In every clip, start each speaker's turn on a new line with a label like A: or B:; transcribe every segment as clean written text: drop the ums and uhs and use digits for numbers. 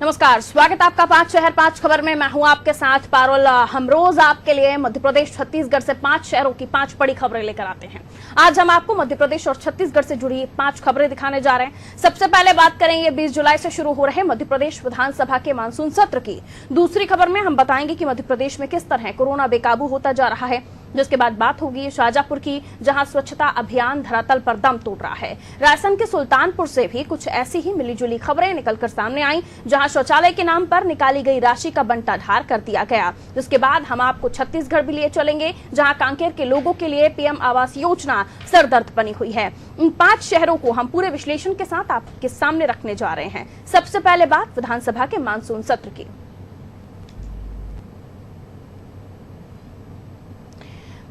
A: नमस्कार, स्वागत है आपका 5 शहर 5 खबर में। मैं हूं आपके साथ पारुल। हम रोज आपके लिए मध्य प्रदेश छत्तीसगढ़ से 5 शहरों की 5 बड़ी खबरें लेकर आते हैं। आज हम आपको मध्य प्रदेश और छत्तीसगढ़ से जुड़ी 5 खबरें दिखाने जा रहे हैं। सबसे पहले बात करेंगे 20 जुलाई से शुरू हो रहे मध्य प्रदेश विधानसभा के मानसून सत्र की। दूसरी खबर में हम बताएंगे कि मध्य प्रदेश में किस तरह कोरोना बेकाबू होता जा रहा है। जिसके बाद बात होगी शाजापुर की, जहां स्वच्छता अभियान धरातल पर दम तोड़ रहा है। रायसेन के सुल्तानपुर से भी कुछ ऐसी ही मिलीजुली खबरें निकलकर सामने आई, जहां शौचालय के नाम पर निकाली गई राशि का बंटाढार कर दिया गया। जिसके बाद हम आपको छत्तीसगढ़ भी लिए चलेंगे, जहां कांकेर के लोगों के लिए पीएम आवास योजना सरदर्द बनी हुई है। इन 5 शहरों को हम पूरे विश्लेषण के साथ आपके सामने रखने जा रहे हैं। सबसे पहले बात विधानसभा के मानसून सत्र की।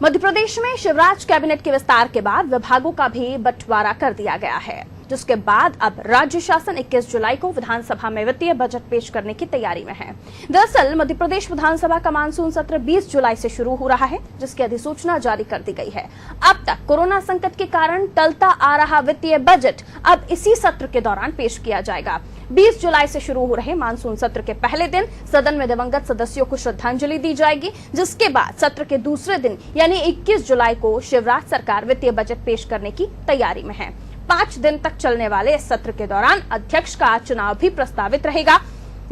A: मध्य प्रदेश में शिवराज कैबिनेट के विस्तार के बाद विभागों का भी बंटवारा कर दिया गया है, जिसके बाद अब राज्य शासन 21 जुलाई को विधानसभा में वित्तीय बजट पेश करने की तैयारी में है। दरअसल मध्य प्रदेश विधानसभा का मानसून सत्र 20 जुलाई से शुरू हो रहा है, जिसकी अधिसूचना जारी कर दी गई है। अब तक कोरोना संकट के कारण टलता आ रहा वित्तीय बजट अब इसी सत्र के दौरान पेश किया जाएगा। 20 जुलाई से शुरू हो रहे मानसून सत्र के पहले दिन सदन में दिवंगत सदस्यों को श्रद्धांजलि दी जाएगी, जिसके बाद सत्र के दूसरे दिन यानी 21 जुलाई को शिवराज सरकार वित्तीय बजट पेश करने की तैयारी में है। 5 दिन तक चलने वाले इस सत्र के दौरान अध्यक्ष का चुनाव भी प्रस्तावित रहेगा।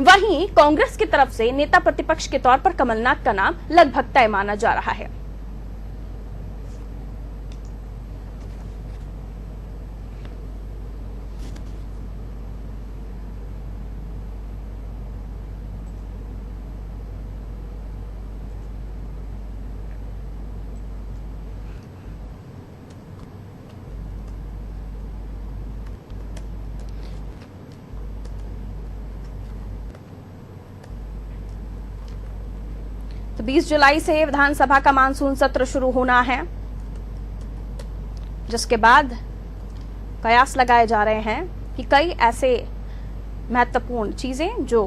A: वहीं कांग्रेस की तरफ से नेता प्रतिपक्ष के तौर पर कमलनाथ का नाम लगभग तय माना जा रहा है। तो 20 जुलाई से विधानसभा का मानसून सत्र शुरू होना है, जिसके बाद कयास लगाए जा रहे हैं कि कई ऐसे महत्वपूर्ण चीजें जो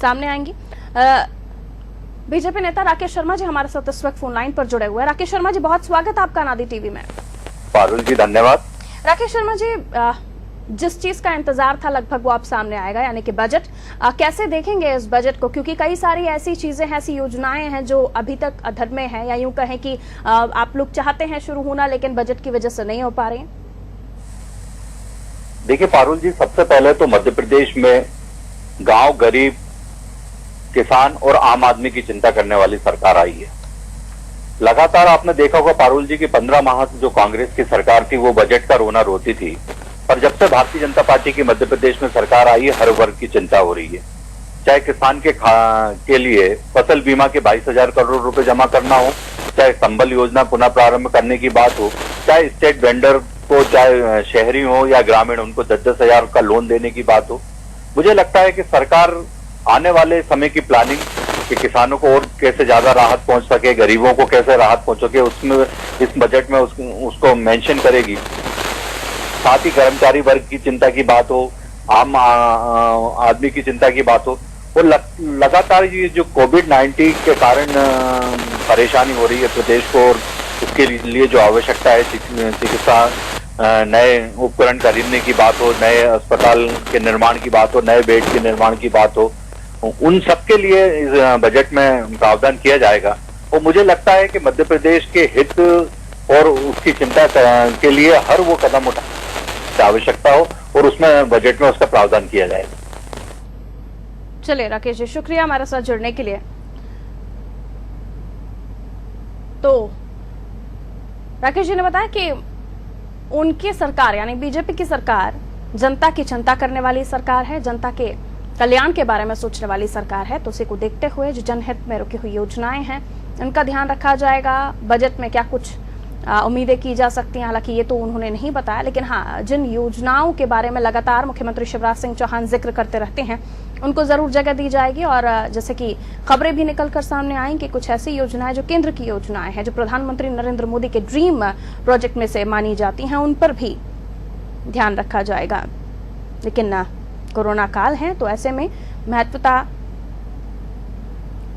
A: सामने आएंगी। बीजेपी नेता राकेश शर्मा जी हमारे साथ इस वक्त फोन लाइन पर जुड़े हुए हैं। राकेश शर्मा जी, बहुत स्वागत है आपका अनादि टीवी में।
B: पारुल जी धन्यवाद।
A: राकेश शर्मा जी, जिस चीज का इंतजार था लगभग वो अब सामने आएगा, यानी कि बजट। कैसे देखेंगे इस बजट को, क्योंकि कई सारी ऐसी चीजें हैं, ऐसी योजनाएं हैं जो अभी तक अधर में है, या यूं कहें कि आप लोग चाहते हैं शुरू होना, लेकिन बजट की वजह से नहीं हो पा रहे हैं।
B: देखिए पारुल जी, सबसे पहले तो मध्य प्रदेश में गांव, गरीब, किसान और आम आदमी की चिंता करने वाली सरकार आई है। लगातार आपने देखा होगा पारुल जी की 15 माह से जो कांग्रेस की सरकार थी वो बजट का रोना रोती थी, पर जब से भारतीय जनता पार्टी की मध्य प्रदेश में सरकार आई है, हर वर्ग की चिंता हो रही है। चाहे किसान के लिए फसल बीमा के 22,000 करोड़ रुपए जमा करना हो, चाहे संबल योजना पुनः प्रारंभ करने की बात हो, चाहे स्टेट वेंडर को, चाहे शहरी हो या ग्रामीण, उनको 10-10 हजार का लोन देने की बात हो। मुझे लगता है कि सरकार आने वाले समय की प्लानिंग कि किसानों को और कैसे ज्यादा राहत पहुंच सके, गरीबों को कैसे राहत पहुंच सके, उसमें इस बजट में उसको मेंशन करेगी। साथ ही कर्मचारी वर्ग की चिंता की बात हो, आम आदमी की चिंता की बात हो, वो लगातार ये जो कोविड-19 के कारण परेशानी हो रही है प्रदेश को, और उसके लिए जो आवश्यकता है चिकित्सा, नए उपकरण खरीदने की बात हो, नए अस्पताल के निर्माण की बात हो, नए बेड के निर्माण की बात हो, उन सबके लिए इस बजट में प्रावधान किया जाएगा। और मुझे लगता है कि मध्य प्रदेश के हित और उसकी चिंता के लिए हर वो कदम उठाने की आवश्यकता हो और उसमें बजट में उसका प्रावधान किया जाएगा।
A: चलिए राकेश जी, शुक्रिया हमारे साथ जुड़ने के लिए। तो राकेश जी ने बताया कि उनकी सरकार यानी बीजेपी की सरकार जनता की चिंता करने वाली सरकार है, जनता के कल्याण के बारे में सोचने वाली सरकार है। तो उसी को देखते हुए जो जनहित में रुकी हुई योजनाएं हैं उनका ध्यान रखा जाएगा। बजट में क्या कुछ उम्मीदें की जा सकती हैं, हालांकि ये तो उन्होंने नहीं बताया, लेकिन हाँ, जिन योजनाओं के बारे में लगातार मुख्यमंत्री शिवराज सिंह चौहान जिक्र करते रहते हैं उनको जरूर जगह दी जाएगी। और जैसे कि खबरें भी निकलकर सामने आई कि कुछ ऐसी योजनाएं जो केंद्र की योजनाएं हैं, जो प्रधानमंत्री नरेंद्र मोदी के ड्रीम प्रोजेक्ट में से मानी जाती हैं, उन पर भी ध्यान रखा जाएगा। लेकिन कोरोना काल है, तो ऐसे में महत्वता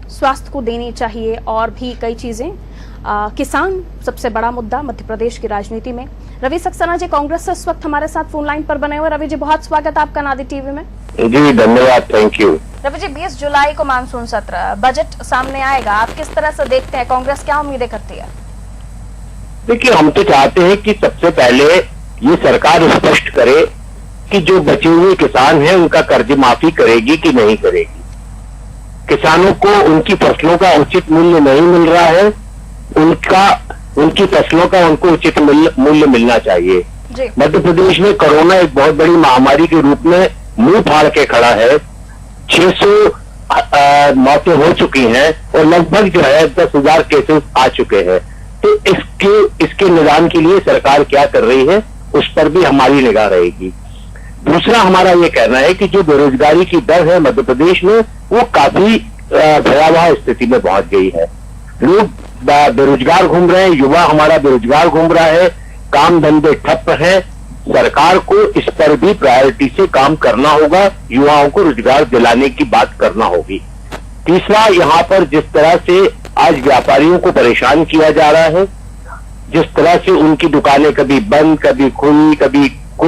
A: स्वास्थ्य को देनी चाहिए और भी कई चीजें। किसान सबसे बड़ा मुद्दा मध्य प्रदेश की राजनीति में। रवि सक्सेना जी कांग्रेस से इस वक्त हमारे साथ फोन लाइन पर बने हुए। रवि जी बहुत स्वागत है आपका नादी टीवी में।
C: जी धन्यवाद, थैंक यू।
A: रवि जी 20 जुलाई को मानसून सत्र बजट सामने आएगा, आप किस तरह से देखते हैं, कांग्रेस क्या उम्मीदें करती है?
C: देखिए, हम तो चाहते हैं कि सबसे पहले ये सरकार स्पष्ट करे कि जो बचे हुए किसान हैं उनका कर्ज माफी करेगी कि नहीं करेगी। किसानों को उनकी फसलों का उचित मूल्य नहीं मिल रहा है, उनकी फसलों का उनको उचित मूल्य मिलना चाहिए। मध्य प्रदेश में कोरोना एक बहुत बड़ी महामारी के रूप में मुंह फाड़ के खड़ा है। 600 मौतें हो चुकी हैं और लगभग जो है 10,000 केसेस आ चुके हैं। तो इसके निदान के लिए सरकार क्या कर रही है उस पर भी हमारी निगाह रहेगी। दूसरा हमारा ये कहना है कि जो बेरोजगारी की दर है मध्य प्रदेश में वो काफी भयावह स्थिति में पहुंच गई है। लोग बेरोजगार घूम रहे हैं, युवा हमारा बेरोजगार घूम रहा है, काम धंधे ठप है। सरकार को इस पर भी प्रायोरिटी से काम करना होगा, युवाओं को रोजगार दिलाने की बात करना होगी। तीसरा, यहाँ पर जिस तरह से आज व्यापारियों को परेशान किया जा रहा है, जिस तरह से उनकी दुकानें कभी बंद कभी खुली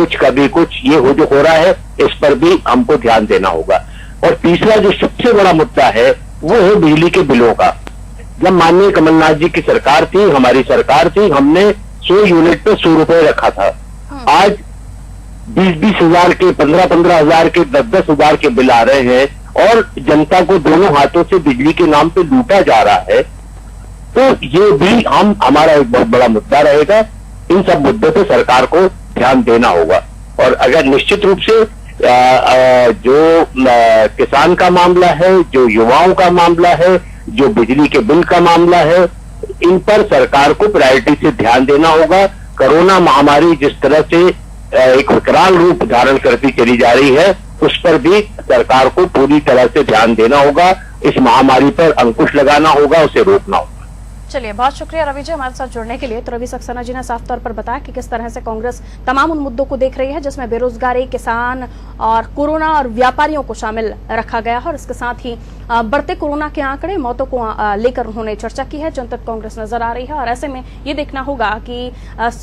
C: कभी कुछ ये जो हो रहा है, इस पर भी हमको ध्यान देना होगा। और तीसरा जो सबसे बड़ा मुद्दा है वो है बिजली के बिलों का। जब माननीय कमलनाथ जी की सरकार थी, हमारी सरकार थी, हमने 100 यूनिट पे 100 रुपए रखा था। आज 20-20 हजार के, 15-15 हजार के, 10-10 हजार के बिल आ रहे हैं और जनता को दोनों हाथों से बिजली के नाम पे लूटा जा रहा है। तो ये भी हमारा एक बहुत बड़ा मुद्दा रहेगा। इन सब मुद्दों पे सरकार को ध्यान देना होगा। और अगर निश्चित रूप से जो किसान का मामला है, जो युवाओं का मामला है, जो बिजली के बिल का मामला है, इन पर सरकार को प्रायोरिटी से ध्यान देना होगा। कोरोना महामारी जिस तरह से एक विकराल रूप धारण करती चली जा रही है, उस पर भी सरकार को पूरी तरह से ध्यान देना होगा। इस महामारी पर अंकुश लगाना होगा, उसे रोकना होगा।
A: चलिए, बहुत शुक्रिया रवि जी हमारे साथ जुड़ने के लिए। तो रवि सक्सेना जी ने साफ तौर पर बताया कि किस तरह से कांग्रेस तमाम उन मुद्दों को देख रही है जिसमें बेरोजगारी, किसान और कोरोना और व्यापारियों को शामिल रखा गया है। और इसके साथ ही बढ़ते कोरोना के आंकड़े, मौतों को लेकर उन्होंने चर्चा की है। जनता कांग्रेस नजर आ रही है और ऐसे में ये देखना होगा कि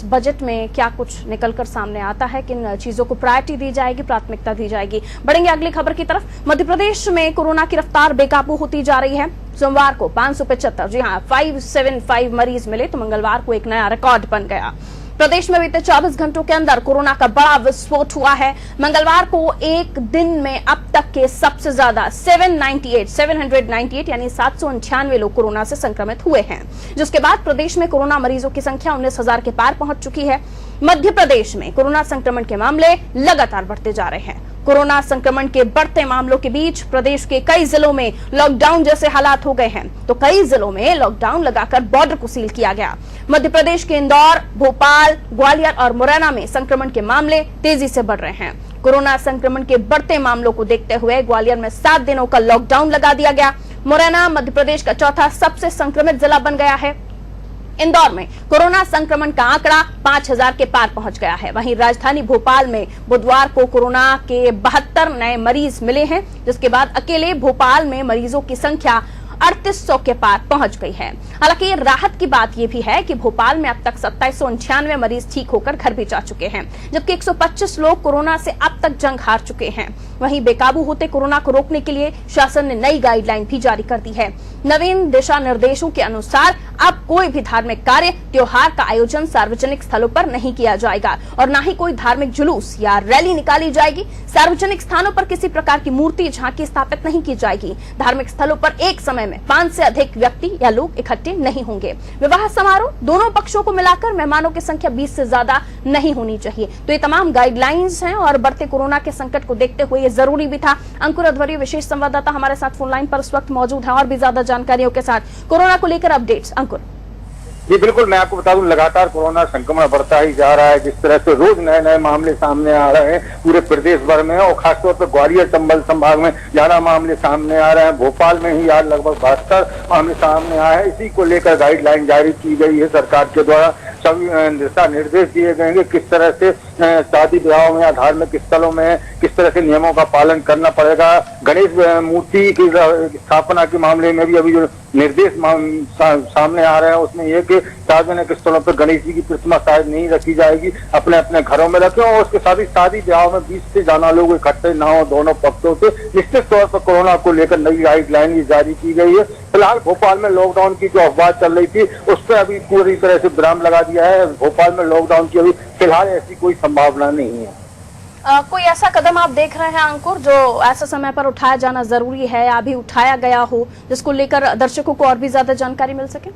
A: बजट में क्या कुछ निकलकर सामने आता है, किन चीजों को प्रायोरिटी दी जाएगी, प्राथमिकता दी जाएगी। बढ़ेंगे अगली खबर की तरफ। मध्य प्रदेश में कोरोना की रफ्तार बेकाबू होती जा रही है। सोमवार को 575, जी हाँ 575 मरीज मिले तो मंगलवार को एक नया रिकॉर्ड बन गया। प्रदेश में बीते 24 घंटों के अंदर कोरोना का बड़ा विस्फोट हुआ है। मंगलवार को एक दिन में अब तक के सबसे ज्यादा 798 यानी 798 लोग कोरोना से संक्रमित हुए हैं, जिसके बाद प्रदेश में कोरोना मरीजों की संख्या 19,000 के पार पहुंच चुकी है। मध्य प्रदेश में कोरोना संक्रमण के मामले लगातार बढ़ते जा रहे हैं। कोरोना संक्रमण के बढ़ते मामलों के बीच प्रदेश के कई जिलों में लॉकडाउन जैसे हालात हो गए हैं, तो कई जिलों में लॉकडाउन लगाकर बॉर्डर को सील किया गया। मध्य प्रदेश के इंदौर, भोपाल, ग्वालियर और मुरैना में संक्रमण के मामले तेजी से बढ़ रहे हैं। कोरोना संक्रमण के बढ़ते मामलों को देखते हुए ग्वालियर में 7 दिनों का लॉकडाउन लगा दिया गया। मुरैना मध्य प्रदेश का चौथा सबसे संक्रमित जिला बन गया है। इंदौर में कोरोना संक्रमण का आंकड़ा 5,000 के पार पहुंच गया है। वहीं राजधानी भोपाल में बुधवार को कोरोना के 72 नए मरीज मिले हैं, जिसके बाद अकेले भोपाल में मरीजों की संख्या 3800 के पार पहुंच गई है। हालांकि राहत की बात यह भी है कि भोपाल में अब तक 2798 मरीज ठीक होकर घर भी जा चुके हैं, जबकि 125 लोग कोरोना से अब तक जंग हार चुके हैं। वहीं बेकाबू होते कोरोना को रोकने के लिए शासन ने नई गाइडलाइन भी जारी कर दी है। नवीन दिशा निर्देशों के अनुसार अब कोई भी धार्मिक कार्य, त्योहार का आयोजन सार्वजनिक स्थलों पर नहीं किया जाएगा और न ही कोई धार्मिक जुलूस या रैली निकाली जाएगी। सार्वजनिक स्थानों पर किसी प्रकार की मूर्ति, झांकी स्थापित नहीं की जाएगी। धार्मिक स्थलों पर एक समय में 5 से अधिक व्यक्ति या लोग इकट्ठे नहीं होंगे। विवाह समारोह दोनों पक्षों को मिलाकर मेहमानों की संख्या 20 से ज्यादा नहीं होनी चाहिए। तो ये तमाम गाइडलाइंस हैं और बढ़ते कोरोना के संकट को देखते हुए ये जरूरी भी था। अंकुर अध्वर्य विशेष संवाददाता हमारे साथ फोन लाइन पर इस वक्त मौजूद है और भी ज्यादा जानकारियों के साथ। कोरोना को लेकर अपडेट्स अंकुर।
D: जी बिल्कुल, मैं आपको बता दूं लगातार कोरोना संक्रमण बढ़ता ही जा रहा है। जिस तरह से रोज नए नए मामले सामने आ रहे हैं पूरे प्रदेश भर में और खासतौर पर ग्वालियर चंबल संभाग में ज्यादा मामले सामने आ रहे हैं। भोपाल में ही आज लगभग 72 मामले सामने आए हैं। इसी को लेकर गाइडलाइन जारी की गई है सरकार के द्वारा। सभी दिशा निर्देश दिए गए हैं किस तरह से शादी ब्याहों में या धार्मिक स्थलों में किस तरह से नियमों का पालन करना पड़ेगा। गणेश मूर्ति की स्थापना के मामले में भी अभी जो निर्देश सामने आ रहे हैं उसमें यह कि सार्वजनिक स्थलों पर गणेश जी की प्रतिमा शायद नहीं रखी जाएगी, अपने अपने घरों में रखें और उसके साथ ही शादी ब्याह में 20 से ज्यादा लोग इकट्ठे न हो दोनों पक्षों से। निश्चित तौर पर कोरोना को लेकर नई गाइडलाइन भी जारी की गई है। फिलहाल भोपाल में लॉकडाउन की जो अफवाह चल रही थी उस पर अभी पूरी तरह से विराम लगा दिया है। भोपाल में लॉकडाउन की अभी फिलहाल ऐसी कोई संभावना नहीं है।
A: कोई ऐसा कदम आप देख रहे हैं अंकुर जो ऐसे समय पर उठाया जाना जरूरी है या अभी उठाया गया हो जिसको लेकर दर्शकों को और भी ज्यादा जानकारी मिल सके?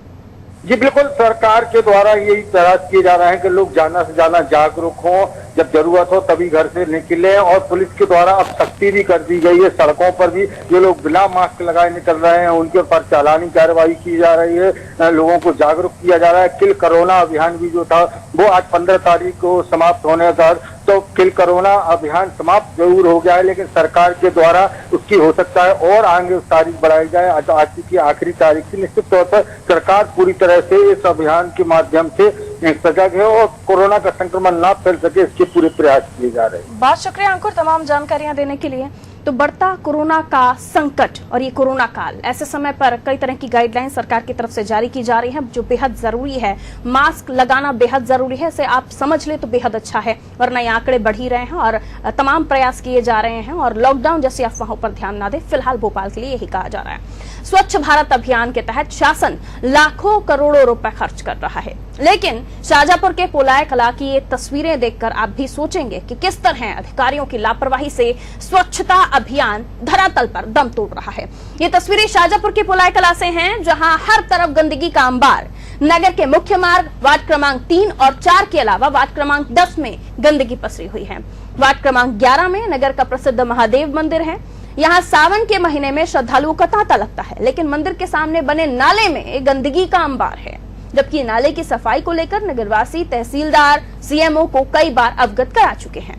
D: जी बिल्कुल, सरकार के द्वारा यही प्रयास किए जा रहे हैं कि लोग ज्यादा से ज्यादा जागरूक हों, जब जरूरत हो तभी घर से निकलें। और पुलिस के द्वारा अब सख्ती भी कर दी गई है, सड़कों पर भी जो लोग बिना मास्क लगाए निकल रहे हैं उनके ऊपर चालानी कार्रवाई की जा रही है, लोगों को जागरूक किया जा रहा है। किल कोरोना अभियान भी जो था वो आज 15 तारीख को समाप्त होने का, तो किल कोरोना अभियान समाप्त जरूर हो गया है लेकिन सरकार के द्वारा उसकी हो सकता है और आगे तारीख बढ़ाई जाए। आज की आखिरी तारीख से निश्चित तौर पर सरकार पूरी तरह से इस अभियान के माध्यम से सजग है और कोरोना का संक्रमण ना फैल सके इसके पूरे प्रयास किए जा रहे हैं।
A: बहुत शुक्रिया अंकुर तमाम जानकारियां देने के लिए। तो बढ़ता कोरोना का संकट और ये कोरोना काल, ऐसे समय पर कई तरह की गाइडलाइन सरकार की तरफ से जारी की जा रही है जो बेहद जरूरी है। मास्क लगाना बेहद जरूरी है, इसे आप समझ ले तो बेहद अच्छा है, वरना ये आंकड़े बढ़ ही रहे हैं और तमाम प्रयास किए जा रहे हैं। और लॉकडाउन जैसी अफवाहों पर ध्यान ना दे, फिलहाल भोपाल के लिए यही कहा जा रहा है। स्वच्छ भारत अभियान के तहत शासन लाखों करोड़ों रुपए खर्च कर रहा है, लेकिन शाहजहांपुर के पोलाय कला की ये तस्वीरें देखकर आप भी सोचेंगे कि किस तरह अधिकारियों की लापरवाही से स्वच्छता अभियान धरातल पर दम तोड़ रहा है। ये तस्वीरें शाहजहांपुर के पोलाय कला से हैं, जहां हर तरफ गंदगी का अंबार। नगर के मुख्य मार्ग वार्ड क्रमांक 3 और 4 के अलावा वार्ड क्रमांक 10 में गंदगी पसरी हुई है। वार्ड क्रमांक 11 में नगर का प्रसिद्ध महादेव मंदिर है। यहाँ सावन के महीने में श्रद्धालुओं का तांता लगता है, लेकिन मंदिर के सामने बने नाले में गंदगी का अंबार है। जबकि नाले की सफाई को लेकर नगरवासी तहसीलदार सीएमओ को कई बार अवगत करा चुके हैं।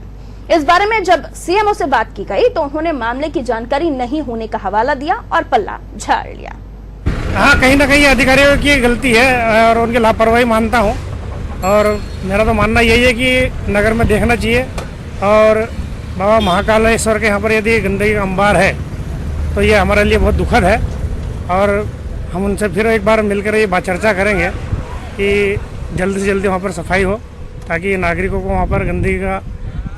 A: इस बारे में जब सीएमओ से बात की गई तो उन्होंने मामले की जानकारी नहीं होने का हवाला दिया और पल्ला झाड़ लिया।
E: हाँ, कहीं ना कहीं अधिकारियों की गलती है और उनकी लापरवाही मानता हूँ। और मेरा तो मानना यही है कि नगर में देखना चाहिए और बाबा महाकालेश्वर के यहाँ पर यदि गंदगी का अंबार है तो ये हमारे लिए बहुत दुखद है। और हम उनसे फिर एक बार मिलकर ये बात चर्चा करेंगे कि जल्दी से जल्दी वहाँ पर सफाई हो ताकि नागरिकों को वहाँ पर गंदगी का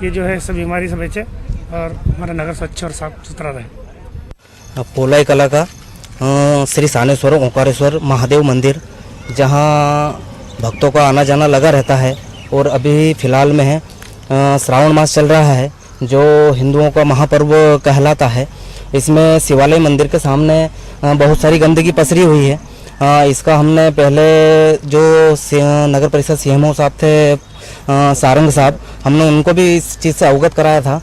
E: ये जो है सब बीमारी से बचे और हमारा नगर स्वच्छ और साफ सुथरा रहे।
F: पोलाय कला का श्री सानेश्वर ओंकारेश्वर महादेव मंदिर, जहाँ भक्तों का आना जाना लगा रहता है और अभी फ़िलहाल में है श्रावण मास चल रहा है जो हिंदुओं का महापर्व कहलाता है। इसमें शिवालय मंदिर के सामने बहुत सारी गंदगी पसरी हुई है। इसका हमने पहले जो नगर परिषद सीएमओ साहब थे सारंग साहब, हमने उनको भी इस चीज़ से अवगत कराया था।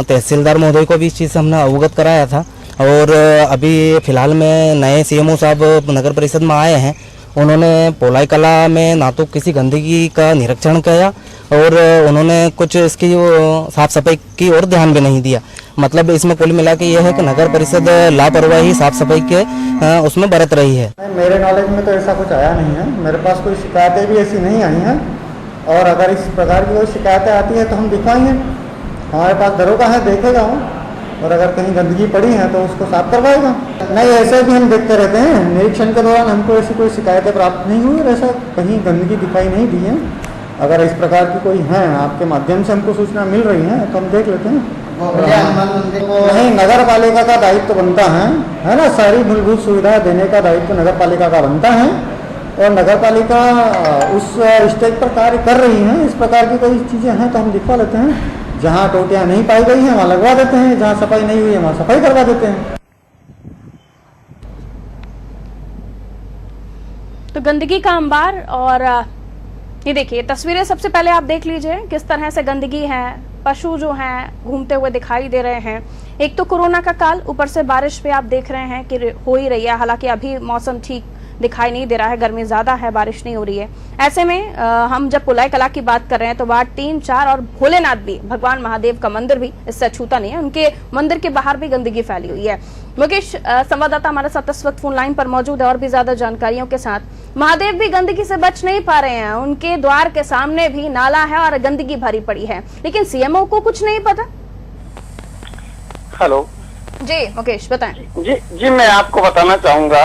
F: तहसीलदार महोदय को भी इस चीज़ से हमने अवगत कराया था। और अभी फ़िलहाल में नए सीएमओ साहब नगर परिषद में आए हैं। उन्होंने पोलाय कला में ना तो किसी गंदगी का निरीक्षण किया और उन्होंने कुछ इसकी साफ सफाई की ओर ध्यान भी नहीं दिया। मतलब इसमें कुल मिला के यह है कि नगर परिषद लापरवाही साफ सफाई के उसमें बरत रही है।
G: मेरे नॉलेज में तो ऐसा कुछ आया नहीं है, मेरे पास कोई शिकायतें भी ऐसी नहीं आई हैं। और अगर इस प्रकार की कोई शिकायतें आती है तो हम दिखवाएंगे, हमारे पास दरोगा है, देखेगा वो, और अगर कहीं गंदगी पड़ी है तो उसको साफ करवाएगा। नहीं, ऐसे भी हम देखते रहते हैं, निरीक्षण के दौरान हमको ऐसी कोई शिकायतें प्राप्त नहीं हुई और ऐसा कहीं गंदगी दिखाई नहीं दी है। अगर इस प्रकार की कोई है आपके माध्यम से हमको सूचना मिल रही है तो हम देख लेते हैं। नहीं, नगर पालिका का दायित्व बनता है ना, सारी मूलभूत सुविधाएं देने का दायित्व नगर पालिका का बनता है और नगर पालिका उस स्टेज पर कार्य कर रही है। इस प्रकार की कोई चीज़ें हैं तो हम दिखवा लेते हैं। जहाँ टोटियाँ नहीं पाई गई हैं वहाँ लगवा देते हैं, जहाँ सफाई नहीं हुई है वहाँ सफाई करवा देते हैं।
A: तो गंदगी का अंबार, और ये देखिए तस्वीरें सबसे पहले आप देख लीजिए किस तरह से गंदगी है। पशु जो हैं घूमते हुए दिखाई दे रहे हैं। एक तो कोरोना का काल, ऊपर से बारिश पे आप देख रहे हैं कि हो ही रही है। हालांकि अभी मौसम ठीक दिखाई नहीं दे रहा है, गर्मी ज्यादा है, बारिश नहीं हो रही है। ऐसे में हम जब पुलाई कला की बात कर रहे हैं तो वार्ड 3, 4 और भोलेनाथ भी, भगवान महादेव का मंदिर भी इससे अछूता नहीं है। उनके मंदिर के बाहर भी गंदगी फैली हुई है। मुकेश संवाददाता हमारे साथ इस वक्त फोन लाइन पर मौजूद है और भी ज्यादा जानकारियों के साथ। महादेव भी गंदगी से बच नहीं पा रहे हैं, उनके द्वार के सामने भी नाला है और गंदगी भरी पड़ी है, लेकिन सीएमओ को कुछ नहीं पता।
H: हेलो
A: जी मुकेश बताएं।
H: जी मैं आपको बताना चाहूंगा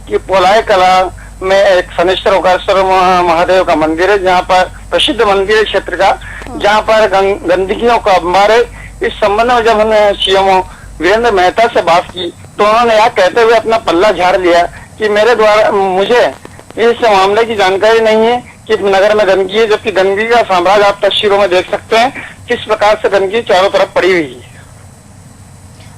H: कि पोलाई कला में एक शनिश्चर ओंकारेश्वर महादेव का मंदिर है, जहाँ पर प्रसिद्ध मंदिर है क्षेत्र का, जहाँ पर गंदगियों का अंबार है। इस संबंध में जब हमने सीएमओ वीरेंद्र मेहता से बात की तो उन्होंने यह कहते हुए अपना पल्ला झाड़ लिया कि मेरे द्वारा मुझे इस मामले की जानकारी नहीं है कि नगर में गंदगी है, जबकि गंदगी का साम्राज्य आप तस्वीरों में देख सकते हैं किस प्रकार से गंदगी चारों तरफ पड़ी हुई है।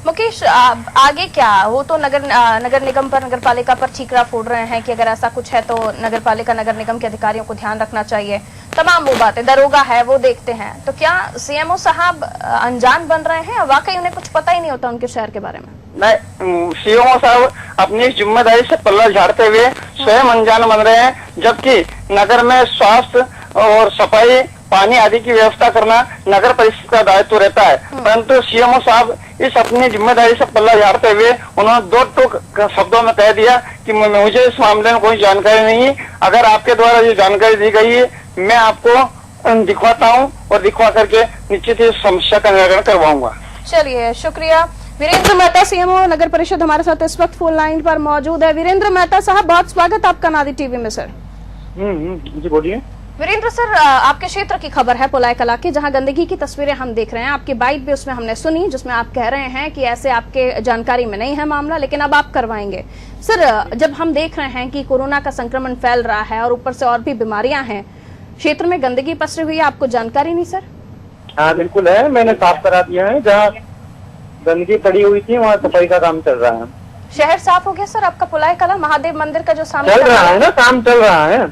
A: मुकेश आगे क्या? वो तो नगर निगम पर, नगर पालिका पर ठीकरा फोड़ रहे हैं कि अगर ऐसा कुछ है तो नगर पालिका, नगर निगम के अधिकारियों को ध्यान रखना चाहिए, तमाम वो बातें, दरोगा है वो देखते हैं। तो क्या सीएमओ साहब अनजान बन रहे हैं, वाकई उन्हें कुछ पता ही नहीं होता उनके शहर के बारे में?
H: नहीं, सीएमओ साहब अपनी जिम्मेदारी से पल्ला झाड़ते हुए स्वयं अनजान बन रहे हैं, जबकि नगर में स्वास्थ्य और सफाई, पानी आदि की व्यवस्था करना नगर परिषद का दायित्व रहता है। परंतु सीएमओ साहब इस अपनी जिम्मेदारी से पल्ला झाड़ते हुए उन्होंने दो टूक शब्दों में कह दिया कि मुझे इस मामले में कोई जानकारी नहीं है। अगर आपके द्वारा ये जानकारी दी गई है, मैं आपको दिखवाता हूँ और दिखवा करके निश्चित ही समस्या का निराकरण करवाऊंगा।
A: चलिए, शुक्रिया। वीरेंद्र मेहता, सीएमओ नगर परिषद, हमारे साथ इस वक्त फोन लाइन पर मौजूद है। वीरेंद्र मेहता साहब, बहुत स्वागत आपका नादी टीवी में सर।
H: जी बोलिए।
A: वीरेंद्र सर, आपके क्षेत्र की खबर है पोलाई कला की, जहां गंदगी की तस्वीरें हम देख रहे हैं। आपकी बाइट भी उसमें हमने सुनी जिसमें आप कह रहे हैं कि ऐसे आपके जानकारी में नहीं है मामला, लेकिन अब आप करवाएंगे। सर, जब हम देख रहे हैं कि कोरोना का संक्रमण फैल रहा है और ऊपर से और भी बीमारियां हैं, क्षेत्र में गंदगी पसरी हुई है, आपको जानकारी नहीं सर?
D: हाँ बिल्कुल है, मैंने साफ करा दिया है। जहाँ गंदगी पड़ी हुई थी वहाँ सफाई का काम चल रहा है।
A: शहर साफ हो गया सर आपका? पोलाई कला महादेव मंदिर का जो सामने
D: चल रहा है ना, काम चल रहा है,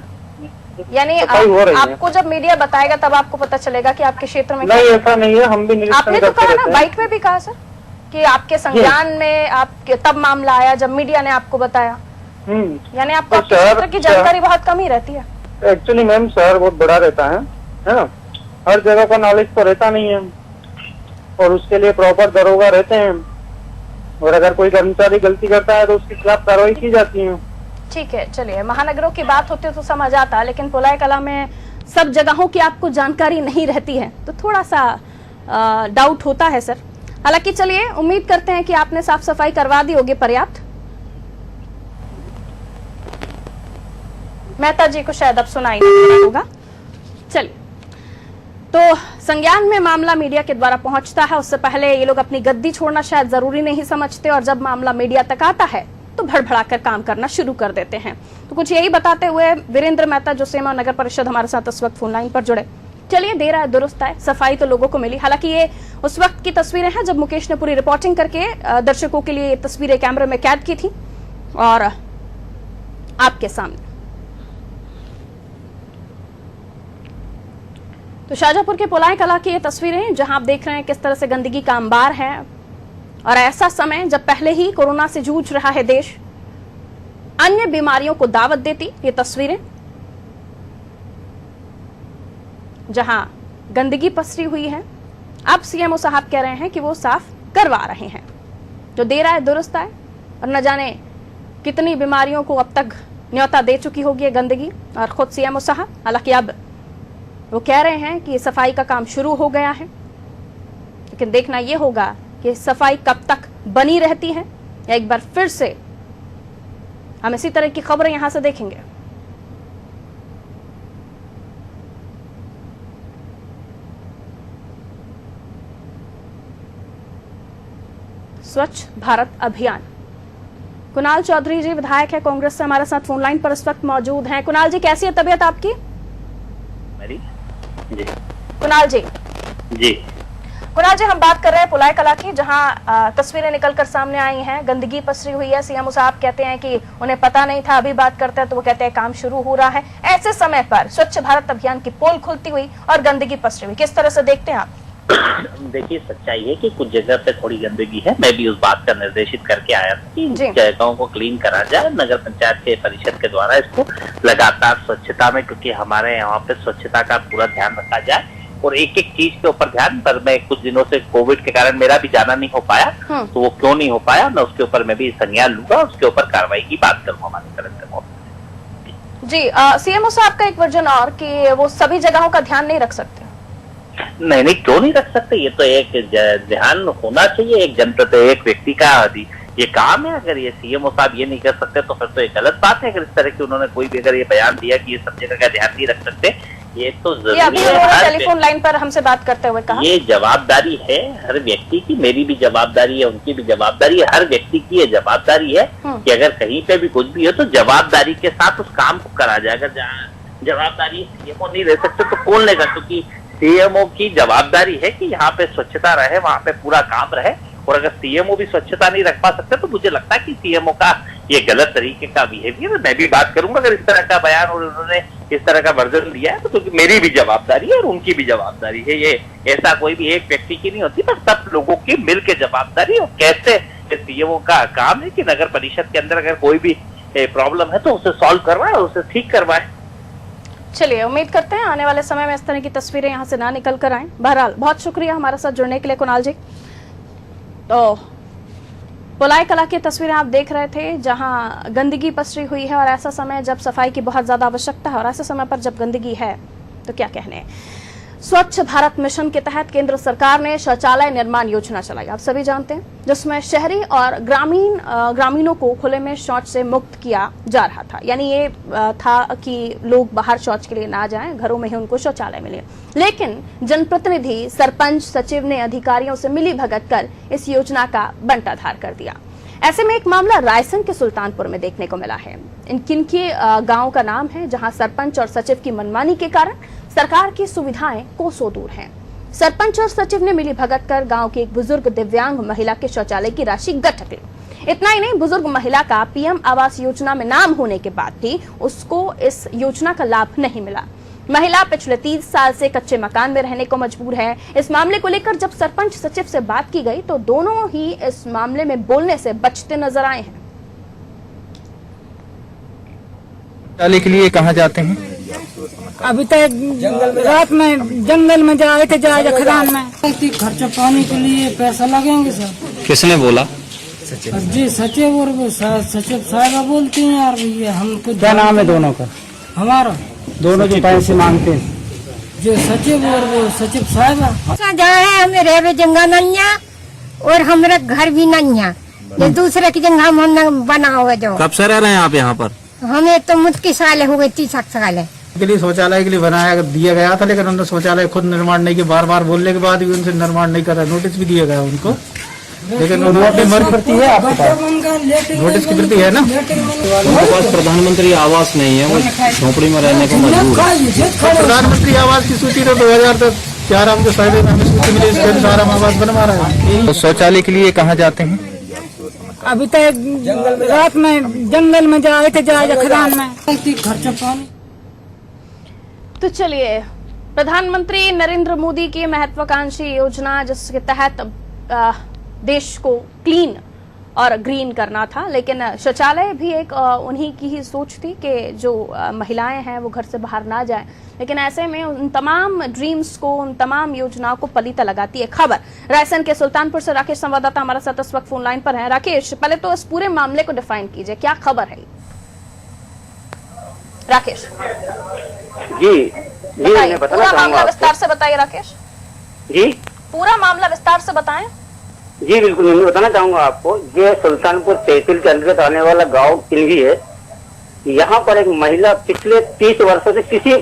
A: यानी आपको जब मीडिया बताएगा तब आपको पता चलेगा कि आपके क्षेत्र में
D: नहीं, ऐसा नहीं है। हम भी निरीक्षण
A: आपने तो कहा ना, बाइट में भी कहा सर कि आपके संज्ञान में आपके तब मामला आया जब मीडिया ने आपको बताया। यानी आपको आपके क्षेत्र की जानकारी बहुत कम ही रहती है।
D: एक्चुअली मैम शहर बहुत बड़ा रहता है ना, हर जगह का नॉलेज तो रहता नहीं है और उसके लिए प्रॉपर दरोगा रहते हैं, और अगर कोई कर्मचारी गलती करता है तो उसके खिलाफ कार्रवाई की जाती है।
A: ठीक है, चलिए, महानगरों की बात होती तो समझ आता, लेकिन पोलाई कला में सब जगहों की आपको जानकारी नहीं रहती है तो थोड़ा सा डाउट होता है सर। हालांकि चलिए, उम्मीद करते हैं कि आपने साफ सफाई करवा दी होगी पर्याप्त। मेहता जी को शायद अब सुनाई नहीं होगा। चलिए, तो संज्ञान में मामला मीडिया के द्वारा पहुंचता है, उससे पहले ये लोग अपनी गद्दी छोड़ना शायद जरूरी नहीं समझते, और जब मामला मीडिया तक आता है तो भड़बड़ाकर काम करना शुरू कर देते हैं। तो कुछ यही बताते हुए वीरेंद्र मेहता, जो सीएमओ नगर परिषद, हमारे साथ इस वक्त फोन लाइन पर जुड़े। चलिए, देर है दुरुस्त है, सफाई तो लोगों को मिली। हालांकि ये उस वक्त की तस्वीरें हैं जब मुकेश ने पूरी रिपोर्टिंग करके दर्शकों के लिए ये तस्वीरें कैमरे में कैद की थी और आपके सामने। तो शाहजहांपुर के पोलाई कला की ये तस्वीरें जहां आप देख रहे हैं किस तरह से गंदगी का अंबार है, और ऐसा समय जब पहले ही कोरोना से जूझ रहा है देश, अन्य बीमारियों को दावत देती ये तस्वीरें, जहां गंदगी पसरी हुई है। अब सीएमओ साहब कह रहे हैं कि वो साफ करवा रहे हैं। जो देर आए दुरुस्त आए, और न जाने कितनी बीमारियों को अब तक न्योता दे चुकी होगी गंदगी, और खुद सीएमओ साहब। हालांकि अब वो कह रहे हैं कि सफाई का काम शुरू हो गया है, लेकिन देखना यह होगा कि सफाई कब तक बनी रहती है, या एक बार फिर से हम इसी तरह की खबरें यहां से देखेंगे। स्वच्छ भारत अभियान। कुणाल चौधरी जी विधायक है कांग्रेस से, हमारे साथ फोन लाइन पर इस वक्त मौजूद हैं। कुणाल जी, कैसी है तबीयत आपकी?
C: जी
A: कुणाल जी।
C: जी
A: कुणाल जी, हम बात कर रहे हैं पोलाई कला की, जहां तस्वीरें निकलकर सामने आई हैं, गंदगी पसरी हुई है। सीएमओ साहब कहते हैं कि उन्हें पता नहीं था, अभी बात करते हैं तो वो कहते हैं काम शुरू हो रहा है। ऐसे समय पर स्वच्छ भारत अभियान की पोल खुलती हुई और गंदगी पसरी हुई, किस तरह से देखते हैं आप?
I: देखिए सच्चाई है कि कुछ जगह पे थोड़ी गंदगी है। मैं भी उस बात का निर्देशित करके आया था कि
A: जी।
I: जगहों को क्लीन करा जाए नगर पंचायत के परिषद के द्वारा, इसको लगातार स्वच्छता में, क्योंकि हमारे यहाँ पे स्वच्छता का पूरा ध्यान रखा जाए और एक एक चीज के ऊपर ध्यान। पर मैं कुछ दिनों से कोविड के कारण मेरा भी जाना नहीं हो पाया, तो वो क्यों नहीं हो पाया, मैं उसके ऊपर मैं भी संज्ञान लूंगा, उसके ऊपर कार्रवाई की बात करूंगा हमारे कलेक्टर महोदय।
A: जी सीएमओ साहब का एक वर्जन और कि वो सभी जगहों का ध्यान नहीं रख सकते।
I: नहीं, क्यों नहीं रख सकते? ये तो एक ध्यान होना चाहिए, एक जनप्रति एक व्यक्ति का ये काम है। अगर ये सीएमओ साहब ये नहीं कर सकते तो फिर तो ये गलत बात है। अगर इस तरह की उन्होंने कोई भी अगर ये बयान दिया कि ये सब जगह का ध्यान नहीं रख सकते, ये तो जरूरी है।
A: अभी उन्होंने टेलीफोन लाइन पर हमसे बात करते हुए कहा,
I: ये जवाबदारी है हर व्यक्ति की, मेरी भी जवाबदारी है, उनकी भी जवाबदारी है, हर व्यक्ति की ये जवाबदारी है कि अगर कहीं पे भी कुछ भी हो तो जवाबदारी के साथ उस काम को करा जाए। अगर जवाबदारी सीएमओ नहीं ले सकते तो कौन लेगा? क्योंकि सीएमओ की जवाबदारी है कि यहाँ पे स्वच्छता रहे, वहाँ पे पूरा काम रहे। और अगर सीएमओ भी स्वच्छता नहीं रख पा सकते तो मुझे लगता है कि सीएमओ का ये गलत तरीके का बिहेवियर, मैं भी बात करूंगा अगर इस तरह का बयान और उन्होंने इस तरह का वर्जन दिया है तो क्योंकि मेरी भी जवाबदारी है और उनकी भी जवाबदारी है। ये ऐसा कोई भी एक व्यक्ति की नहीं होती, पर सब लोगों की मिल के जवाबदारी। और कैसे सीएमओ का काम है कि नगर परिषद के अंदर अगर कोई भी प्रॉब्लम है तो उसे सॉल्व करवाए और उसे ठीक करवाए।
A: चलिए उम्मीद करते हैं आने वाले समय में इस तरह की तस्वीरें यहाँ से ना निकल कर आएं। बहरहाल बहुत शुक्रिया हमारे साथ जुड़ने के लिए कुणाल जी। तो पोलाई कला की तस्वीरें आप देख रहे थे जहां गंदगी पसरी हुई है और ऐसा समय जब सफाई की बहुत ज्यादा आवश्यकता है और ऐसे समय पर जब गंदगी है तो क्या कहने। स्वच्छ भारत मिशन के तहत केंद्र सरकार ने शौचालय निर्माण योजना चलाई, आप सभी जानते हैं, जिसमें शहरी और ग्रामीणों को खुले में शौच से मुक्त किया जा रहा था। यानी ये था कि लोग बाहर शौच के लिए ना जाएं, घरों में ही उनको शौचालय मिले। लेकिन जनप्रतिनिधि, सरपंच, सचिव ने अधिकारियों से मिली भगत कर इस योजना का बंटाधार कर दिया। ऐसे में एक मामला रायसेन के सुल्तानपुर में देखने को मिला है। किनके गांव का नाम है जहां सरपंच और सचिव की मनमानी के कारण सरकार की सुविधाएं कोसों दूर हैं। सरपंच और सचिव ने मिली भगत कर गांव की एक बुजुर्ग दिव्यांग महिला के शौचालय की राशि गठक ली। इतना ही नहीं, बुजुर्ग महिला का पीएम आवास योजना में नाम होने के बाद भी उसको इस योजना का लाभ नहीं मिला। महिला पिछले 30 साल से कच्चे मकान में रहने को मजबूर है। इस मामले को लेकर जब सरपंच सचिव से बात की गई तो दोनों ही इस मामले में बोलने से बचते नजर आए हैं।
J: शौचालय के लिए कहाँ जाते हैं?
K: अभी तक रात में जंगल में जाए थे, जाए खदान में। खर्चा पानी के लिए पैसा लगेंगे सर।
J: किसने बोला?
K: जी सचिव और सचिव साहब बोलती हैं यार भैया हमको।
E: क्या नाम है दोनों का?
K: हमारा
E: दोनों जो पैसे मांगते हैं
K: जो सचिव और वो सचिव साहब
L: जाए हमें रहे जंगल नैया और हमारा घर भी नैया, ये दूसरे की जगह हम बना हुआ। जो
J: कब से रह रहे हैं आप यहाँ पर?
L: हमें तो मुझकी साल हो गई, 30 साल है।
E: के लिए शौचालय के लिए बनाया दिया गया था, लेकिन उन्होंने शौचालय खुद निर्माण नहीं किया। बार बार बोलने के बाद भी उनसे निर्माण नहीं करा। नोटिस भी दिया गया उनको, लेकिन उन्होंने मर प्रति है आपके पास नोटिस की प्रति है ना?
J: उनके पास प्रधानमंत्री आवास नहीं है, वो झोपड़ी में रहने को मजबूर है।
E: प्रधानमंत्री आवास की सूची तो 2011 में पहले हमें सूची मिली, इसके अनुसार हम आवास बनवा रहे हैं।
J: तो शौचालय के लिए कहाँ जाते हैं?
K: अभी तक रात में जंगल में जाए थे, जाए खदान में। खर्चा पानी।
A: तो चलिए, प्रधानमंत्री नरेंद्र मोदी की महत्वाकांक्षी योजना जिसके तहत देश को क्लीन और ग्रीन करना था, लेकिन शौचालय भी एक उन्हीं की ही सोच थी कि जो महिलाएं हैं वो घर से बाहर ना जाएं। लेकिन ऐसे में उन तमाम ड्रीम्स को, उन तमाम योजनाओं को पलीता लगाती है खबर। रायसेन के सुल्तानपुर से राकेश संवाददाता हमारे साथ इस वक्त फोन लाइन पर हैं। राकेश, पहले तो इस पूरे मामले को डिफाइन कीजिए, क्या खबर है? राकेश
C: जी
A: बताइए, पूरा मामला विस्तार से बताइए। राकेश
C: जी
A: पूरा मामला विस्तार से बताएं।
C: जी बिल्कुल, मैं बताना चाहूंगा आपको। ये सुल्तानपुर तहसील के अंतर्गत आने वाला गांव किलगी है। यहाँ पर एक महिला पिछले 30 वर्षों से किसी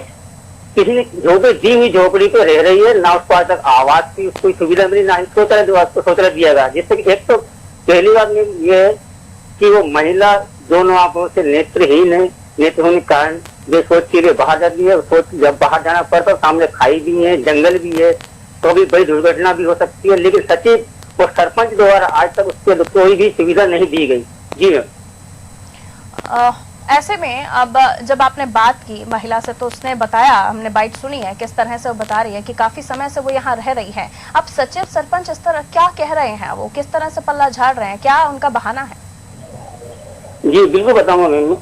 C: दी हुई झोपड़ी पे रह रही है। ना उसको आज तक आवास की कोई सुविधा मिली, ना ही शौचालय दिया गया। जिससे कि एक तो पहली बात ये है कि वो महिला दोनों आंखों से नेत्रहीन है। नेत्र होने के कारण वे सोच के लिए बाहर जाती है। सोच जब बाहर जाना पड़ता है, सामने खाई भी है, जंगल भी है, तो भी बड़ी दुर्घटना भी हो सकती है। लेकिन सचिव और सरपंच द्वारा आज तक उसके कोई भी सुविधा नहीं दी गई। जी मैम,
A: ऐसे में अब जब आपने बात की महिला से तो उसने बताया, हमने बाइट सुनी है किस तरह से वो बता रही है कि काफी समय से वो यहाँ रह रही है। अब सचिव सरपंच इस तरह क्या कह रहे हैं, वो किस तरह से पल्ला झाड़ रहे हैं, क्या उनका बहाना है?
M: जी बिल्कुल बताऊंगा मैम।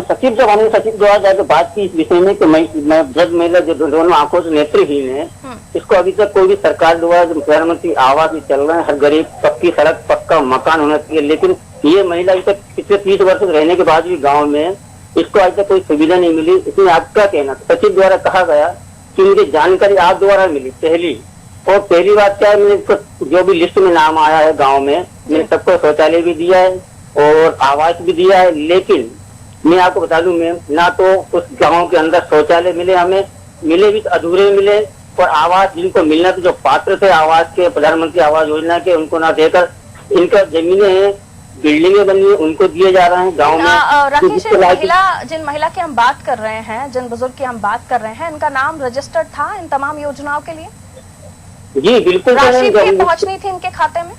M: सचिव जब हमने सचिव द्वारा जाकर बात की इस विषय में, तो मैं जब मेरा जो दोनों आंखों से नेत्रहीन है, इसको अभी तक कोई भी सरकार द्वारा जो प्रधानमंत्री आवास भी चल रहा है, हर गरीब पक्की सड़क पक्का मकान होना चाहिए, लेकिन ये महिला अभी तक पिछले 30 वर्ष रहने के बाद भी गाँव में इसको आज तक कोई सुविधा नहीं मिली। इसमें आप क्या कहना? सचिव द्वारा कहा गया कि मुझे जानकारी आप द्वारा मिली पहली बात क्या है, मैंने जो भी लिस्ट में नाम आया है गाँव में, मैंने सबको शौचालय भी दिया है और आवास भी दिया है, लेकिन मैं आपको बता दूं मैम, ना तो उस गांव के अंदर शौचालय मिले, हमें मिले भी अधूरे मिले, और आवास जिनको मिलना तो जो पात्र थे आवास के, प्रधानमंत्री आवास योजना के, उनको ना देकर इनका जमीनें हैं, बिल्डिंगें बनी है, उनको दिए जा रहे हैं गाँव में।
A: राकेश, जिन महिला की हम बात कर रहे हैं, जिन बुजुर्ग की हम बात कर रहे हैं, इनका नाम रजिस्टर्ड था इन तमाम योजनाओं के लिए?
M: जी बिल्कुल।
A: राशि भी पहुंचनी थी इनके खाते में?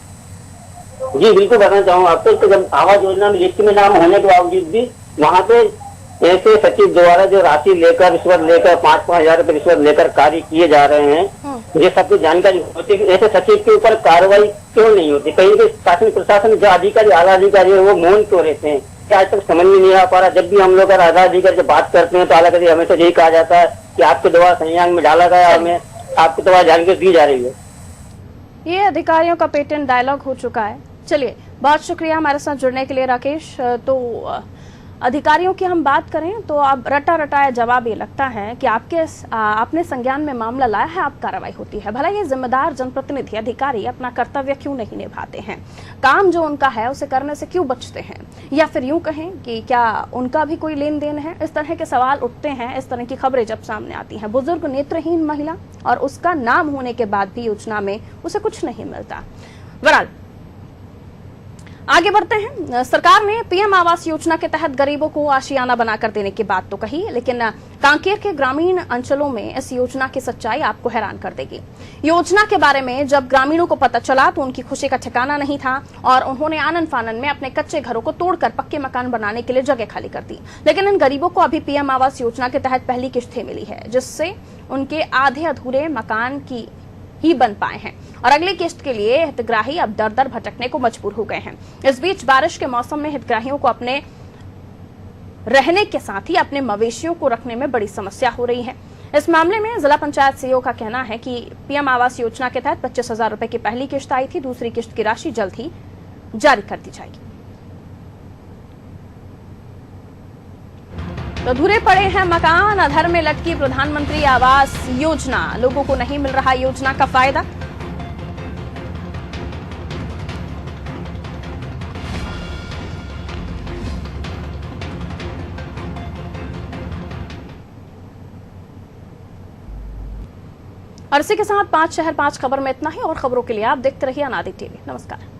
M: जी बिल्कुल बताना चाहूँगा आपको। तो जब आवास योजना में लिस्ट में नाम होने के बावजूद भी वहाँ पे ऐसे सचिव द्वारा जो राशि लेकर, रिश्वत लेकर, 5-5 हजार रुपए रिश्वत लेकर कार्य किए जा रहे हैं, ये सब कुछ जानकारी होती है। ऐसे सचिव के ऊपर कार्रवाई क्यों नहीं होती? कहीं भी शासन प्रशासन जो अधिकारी, आला अधिकारी है, वो मौन क्यों रहते हैं? क्या आज तक समझ में नहीं आ पा रहा? जब भी हम लोग आला अधिकारी से बात करते हैं तो आला अधिकारी हमेशा यही कहा जाता है कि आपके द्वारा संज्ञान में डाला गया, हमें आपके द्वारा जानकारी दी जा रही है।
A: ये अधिकारियों का पेटेंट डायलॉग हो चुका है। चलिए, बहुत शुक्रिया हमारे साथ जुड़ने के लिए राकेश। तो अधिकारियों की हम बात करें तो अब रटा रटाया जवाब ये लगता है कि आपने संज्ञान में मामला लाया है, आप कार्रवाई होती है। भला ये जिम्मेदार जनप्रतिनिधि अधिकारी अपना कर्तव्य क्यों नहीं निभाते हैं? काम जो उनका है उसे करने से क्यों बचते हैं? या फिर यूं कहें कि क्या उनका भी कोई लेन देन है? इस तरह के सवाल उठते हैं। इस तरह की खबरें जब सामने आती हैं, बुजुर्ग नेत्रहीन महिला और उसका नाम होने के बाद भी योजना में उसे कुछ नहीं मिलता। बहरहाल आगे बढ़ते हैं। सरकार ने पीएम आवास योजना के तहत गरीबों को आशियाना बनाकर देने की बात तो कही, लेकिन कांकेर के ग्रामीण अंचलों में इस योजना की सच्चाई आपको हैरान कर देगी। योजना के बारे में जब ग्रामीणों को पता चला तो उनकी खुशी का ठिकाना नहीं था और उन्होंने आनन फानन में अपने कच्चे घरों को तोड़कर पक्के मकान बनाने के लिए जगह खाली कर दी। लेकिन इन गरीबों को अभी पीएम आवास योजना के तहत पहली किस्त मिली है, जिससे उनके आधे अधूरे मकान की ही बन पाए हैं और अगली किस्त के लिए हितग्राही अब दर दर भटकने को मजबूर हो गए हैं। इस बीच बारिश के मौसम में हितग्राहियों को अपने रहने के साथ ही अपने मवेशियों को रखने में बड़ी समस्या हो रही है। इस मामले में जिला पंचायत सीईओ का कहना है कि पीएम आवास योजना के तहत 25,000 रुपए की पहली किस्त आई थी, दूसरी किस्त की राशि जल्द ही जारी कर दी जाएगी। तो अधूरे पड़े हैं मकान, अधर में लटकी प्रधानमंत्री आवास योजना, लोगों को नहीं मिल रहा योजना का फायदा। और इसी के साथ 5 शहर 5 खबर में इतना ही। और खबरों के लिए आप देखते रहिए अनादि टीवी। नमस्कार।